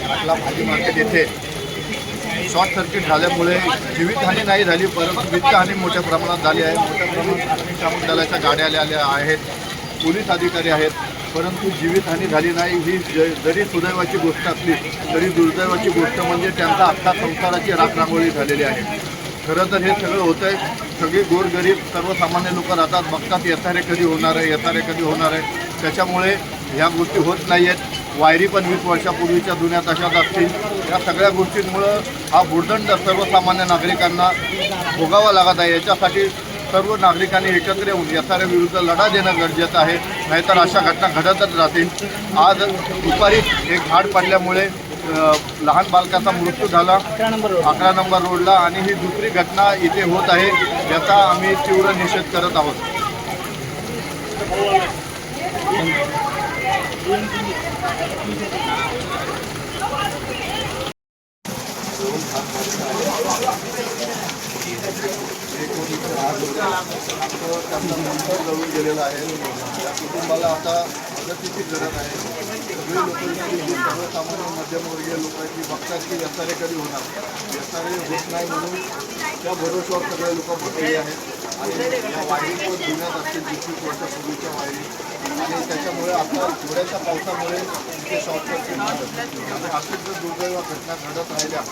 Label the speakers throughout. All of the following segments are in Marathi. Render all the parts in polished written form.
Speaker 1: घाटला भाजी मार्केट येथे शॉर्ट सर्किट झाल्यामुळे जीवितहानी नाही झाली, परंतु वित्तहानी मोठ्या प्रमाणात झाली आहे. मोठ्या प्रमाणात अग्निशामक दलाच्या गाड्या आलेल्या आहेत, पोलीस अधिकारी आहेत, परंतु जीवितहानी झाली नाही. ही जरी सुदैवाची गोष्ट असली तरी दुर्दैवाची गोष्ट म्हणजे त्यांचा अख्खा संसाराची राखरांगोळी झालेली आहे. खरं तर हे सगळं होतं आहे, सगळे गोरगरीब सर्वसामान्य लोक राहतात, बघतात येतारे कधी होणार आहे, येतारे कधी होणार आहे, त्याच्यामुळे ह्या गोष्टी होत नाही आहेत. वायरी पण 20 वर्षापूर्वीच्या जुन्या तशाच असतील. या सगळ्या गोष्टींमुळं हा भुर्दंड सर्वसामान्य नागरिकांना भोगावा लागत आहे. याच्यासाठी सर्व नागरिकांनी एकत्र येऊन यासाऱ्याविरुद्ध लढा देणं गरजेचं आहे, नाहीतर अशा घटना घडतच राहतील. आज दुपारी एक झाड पडल्यामुळे लहान बालकाचा मृत्यू झाला 11 नंबर रोडला, आणि ही दुसरी घटना इथे होत आहे, याचा आम्ही तीव्र निषेध करत आहोत. जळून गेलेला आहे. या कुटुंबाला आता मदतीची गरज आहे. सगळे लोक सर्वसामान्य मध्यमवर्गीय लोकांची बघतात की यासारे कधी होणार, यासारे होत नाही म्हणून त्या भरोश्यावर सगळे लोक बसलेले आहेत. आणि या वायरी पण जुन्यात असतील 20 वर्षापूर्वीच्या वायरी, आणि त्याच्यामुळे आता थोड्याशा पावसामुळे तिथे शॉर्ट सर्किट झालं. आणि अशीच जर दुर्दैव घटना घडत राहिल्या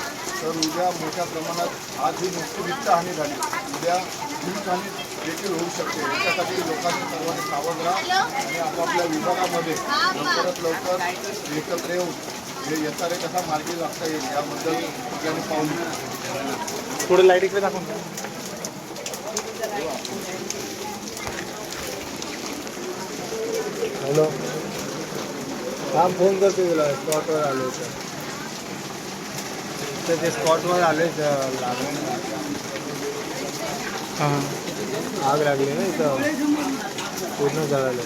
Speaker 1: तर उद्या मोठ्या प्रमाणात आज ही नुसती वित्तहानी झाली, उद्या जीवितहानी देखील होऊ शकते. याच्यासाठी लोकांनी सर्वांनी सावध राहा आणि आपापल्या विभागामध्ये लवकरात लवकर एकत्र येऊन हे याचारे कसा मार्गी लागता येईल याबद्दल सगळ्यांनी पाहून
Speaker 2: थोडं लाईट इकडे दाखवून. हॅलो, हा फोन करतो तुला. स्पॉटवर आलो तर ते स्पॉटवर आले लागले. हां, आग लागली ना इथं, पूर्ण जळालं.